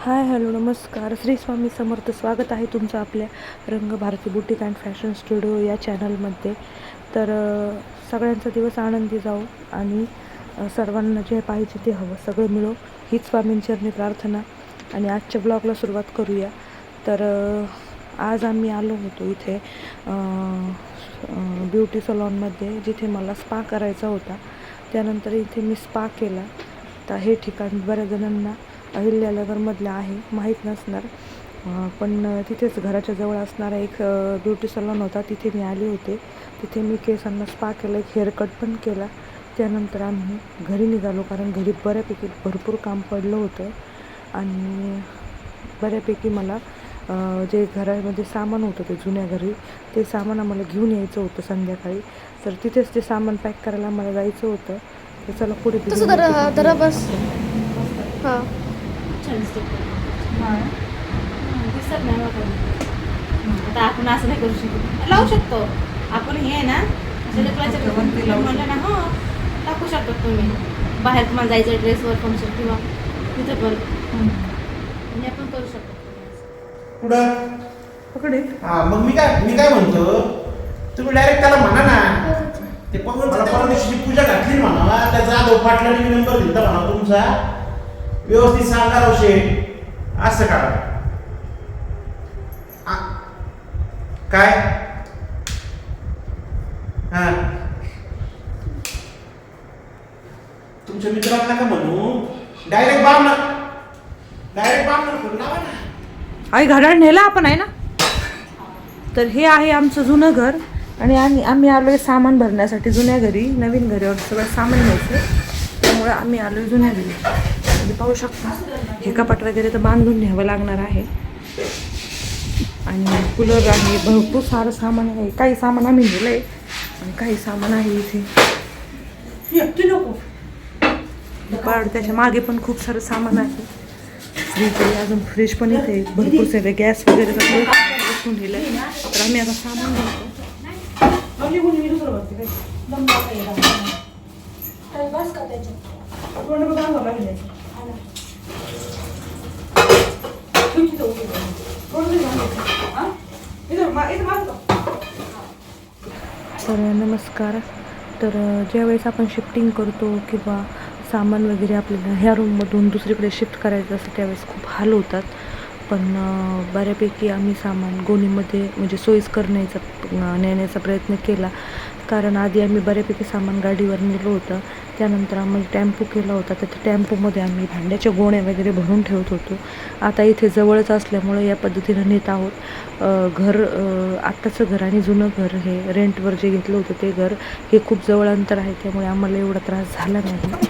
Hi hello नमस्कार श्री स्वामी समर्थ. स्वागत आहे तुमचं आपल्या रंगभारती बुटीक अँड फॅशन स्टुडिओ या चॅनलमध्ये. तर सगळ्यांचा दिवस आनंदी जाऊ आणि सर्वांना जे पाहिजे ते हवं सगळं मिळो हीच स्वामींचरणी प्रार्थना. आणि आजच्या ब्लॉगला सुरुवात करूया. तर आज आम्ही आलो होतो इथे ब्युटी सलॉनमध्ये, जिथे मला स्पा करायचा होता. त्यानंतर इथे मी स्पा केला. तर हे ठिकाण बऱ्याच जणांना अहिल्यानगरमधलं आहे, माहीत नसणार. पण तिथेच घराच्या जवळ असणारा एक ब्युटी सलॉन होता, तिथे मी आले होते. तिथे मी केसांना स्पा केला, एक हेअरकट पण केला. त्यानंतर आम्ही घरी निघालो, कारण घरी बऱ्यापैकी भरपूर काम पडलं होतं. आणि बऱ्यापैकी मला जे घरामध्ये सामान होतं ते जुन्या घरी, ते सामान आम्हाला घेऊन यायचं होतं संध्याकाळी. तर तिथेच ते सामान पॅक करायला आम्हाला जायचं होतं. तर चला पुढे बस हां दिसत नाही बघा. आता आपण असं नाही करू शकतो, लावू शकतो आपण. हे आहे ना म्हणलं ना, हो टाकू शकतो तुम्ही. बाहेर तुम्हाला जायचं ड्रेसवर फंक्शन किंवा तिथं पण म्हणजे आपण करू शकतो. पुढं पकडे. हा, मग मी काय म्हणतो, तुम्ही डायरेक्ट त्याला म्हणा ना, ते मला परवा दिवशी पूजा घातली म्हणा, त्याचा जाधव पाटलांनी नंबर दिला म्हणा तुमचा, व्यवस्थित सांगा राव शेठ, असं करा. काय हा, तुमच्या मित्रांना का म्हणू, डायरेक्ट बाम करून लावा ना. आई घड्याळ नेला आपण आहे ना. तर हे आहे आमचं जुनं घर. आणि आम्ही आलो आहे सामान भरण्यासाठी जुन्या घरी. नवीन घरावर सगळं सामान घ्यायचं, त्यामुळे आम्ही आलो आहे जुन्या घरी. तुम्ही पाहू शकता हे कपाट वगैरे तर बांधून न्यावं लागणार आहे. आणि कूलर आहे, भरपूर सारं सामान आहे. काही सामान आम्ही नेलं आहे आणि काही सामान आहे इथे. पण त्याच्या मागे पण खूप सारं सामान आहे. फ्रीज आहे, अजून फ्रीज पण इथे भरपूर सगळे गॅस वगैरे सगळं बसून दिलं आहे. तर आम्ही आता सामान घेतो. तर नमस्कार. तर ज्यावेळेस आपण शिफ्टिंग करतो किंवा सामान वगैरे आपल्याला ह्या रूममधून दुसरीकडे शिफ्ट करायचं असतं, त्यावेळेस खूप हाल होतात. पण बऱ्यापैकी आम्ही सामान गोणीमध्ये म्हणजे सोयीस्कर नेण्याचा प्रयत्न केला. कारण आधी आम्ही बऱ्यापैकी सामान गाडीवर नेलं होतं. त्यानंतर आम्ही टेम्पो केला होता, तर त्या टेम्पोमध्ये आम्ही भांड्याच्या गोण्या वगैरे भरून ठेवत होतो. आता इथे जवळच असल्यामुळे या पद्धतीनं नेत आहोत. घर आत्ताचं घर आणि जुनं घर, हे रेंटवर जे घेतलं होतं ते घर, हे खूप जवळ अंतर आहे, त्यामुळे आम्हाला एवढा त्रास झाला नाही.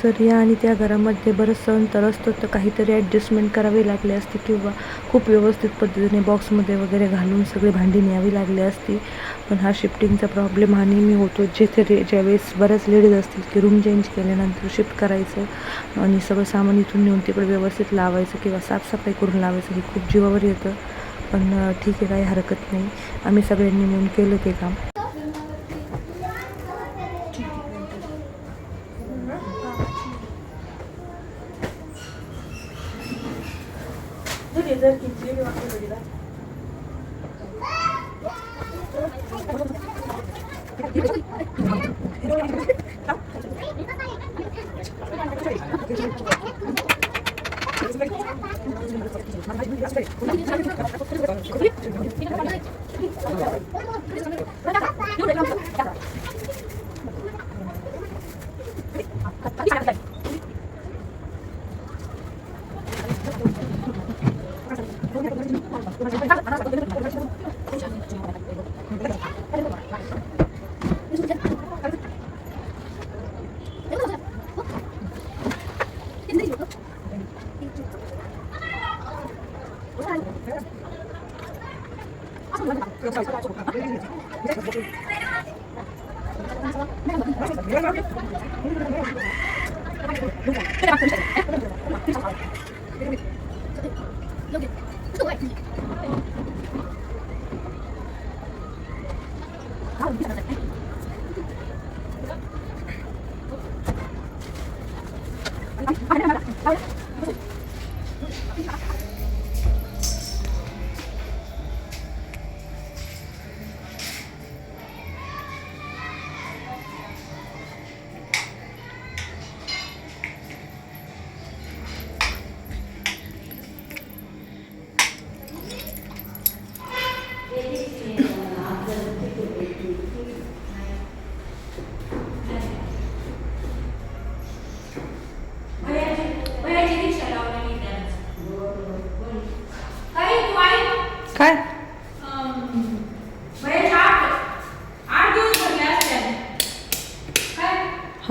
जर या आणि त्या घरामध्ये बरंचसं अंतर असतं तर काहीतरी ॲडजस्टमेंट करावी लागली असती, किंवा खूप व्यवस्थित पद्धतीने बॉक्समध्ये वगैरे घालून सगळी भांडी न्यावी लागली असती. पण हा शिफ्टिंगचा प्रॉब्लेम हा नेहमी होतो. ज्यावेळेस बऱ्याच लेडीज असतील की रूम चेंज केल्यानंतर शिफ्ट करायचं आणि सगळं सामान इथून नेऊन तिकडे व्यवस्थित लावायचं किंवा साफसफाई करून लावायचं, हे खूप जीवावर येतं. पण ठीक आहे, काही हरकत नाही. आम्ही सगळ्यांनी मिळून केलं ते काम.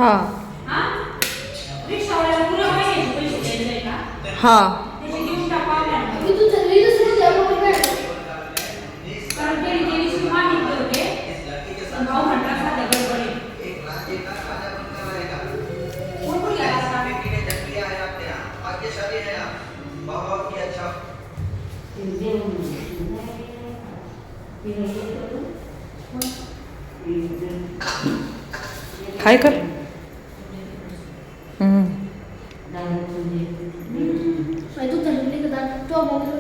हां हा रिक्षावाल्याला पुन्हा महिन्याचे पैसे द्यायचे आहे का हां त्याचे घेऊन टाका आपल्याला मी तुझं मी दुसरं जॉब कारण त्यांनी त्या दिवशी मागितले होते पण भाऊ म्हटला सध्या गडबड आहे कोण कोण गेला असता काय कर तू चालू का तो मोबाईल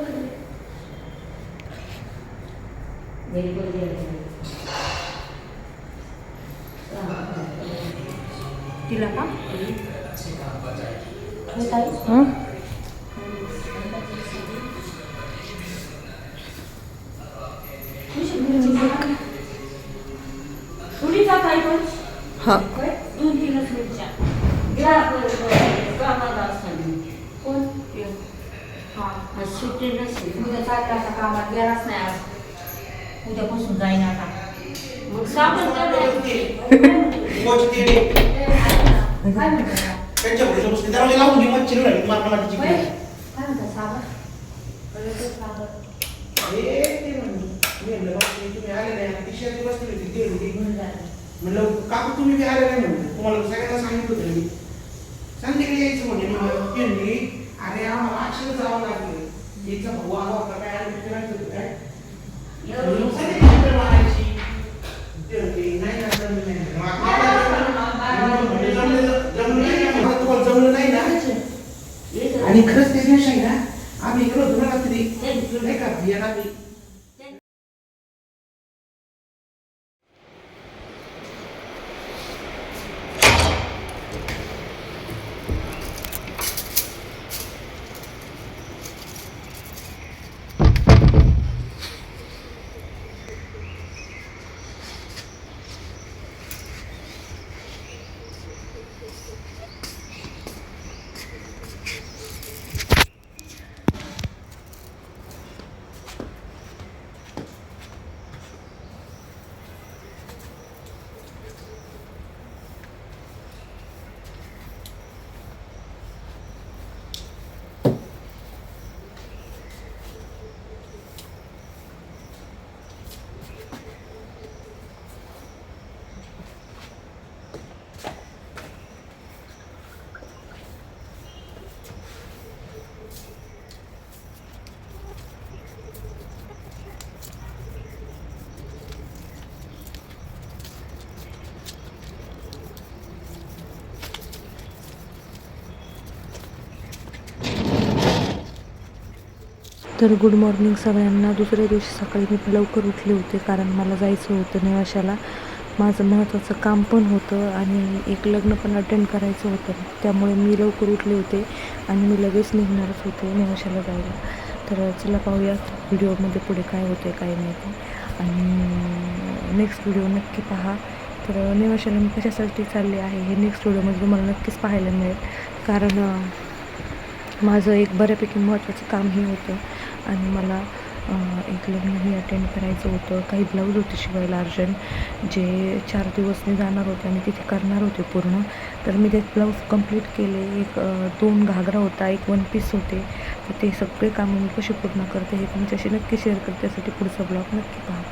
तिला का थोडी जात आहे पण हां 2-3 मिनिटच्या कोण हा सुट्टी नसेल उद्या चालला आता कामात गेलाच नाही आज उद्यापासून जाईन आता मग सापड काय म्हणतात त्यांच्या पुढच्या गोष्टी दरवाजा लावून घे मच्छी राहिली मारमाटीची काय म्हणतात साबण ते म्हणलं तुम्ही आले नाही ती शेती बसली होती ते म्हणलं काकू तुम्ही बी आले नाही म्हणलं तुम्हाला सगळ्यांना सांगितलं होतं मी संध्याकाळी यायचं म्हणजे मी म्हणली अरे आम्हाला अक्षर जावं लागलं याचा भाऊ आला होता काय आणि फिरायचं होतं काय मारायची नाही ना जमलं नाही ना आणि खरंच ते दिवस आहे ना आम्ही इकडं होतो ना रात्री नाही का बियाणा तर गुड मॉर्निंग सगळ्यांना. दुसऱ्या दिवशी सकाळी मी लवकर उठले होते कारण मला जायचं होतं नेवाशाला. माझं महत्त्वाचं काम पण होतं आणि एक लग्न पण अटेंड करायचं होतं. त्यामुळे मी लवकर उठले होते आणि मी लगेच निघणारच होते नेवाशाला जायला. तर चला पाहूया व्हिडिओमध्ये पुढे काय होतं आहे काय नाही ते, आणि नेक्स्ट व्हिडिओ नक्की पहा. तर नेवाशाला मी कशासाठी चालले आहे हे नेक्स्ट व्हिडिओमध्ये तुम्हाला नक्कीच पाहायला मिळेल, कारण माझं एक बऱ्यापैकी महत्त्वाचं कामही होतं आणि मला एक लग्नही अटेंड करायचं होतं. काही ब्लाऊज होते शिवायला अर्जंट, जे 4 दिवस मी जाणार होते आणि तिथे करणार होते पूर्ण. तर मी ते ब्लाऊज कंप्लीट केले. 2 घागरा होता, 1 वन पीस होते. तर ते सगळे कामं मी कशी पूर्ण करते हे तुमच्याशी नक्की शेअर करते. त्यासाठी पुढचा ब्लॉग नक्की पहा.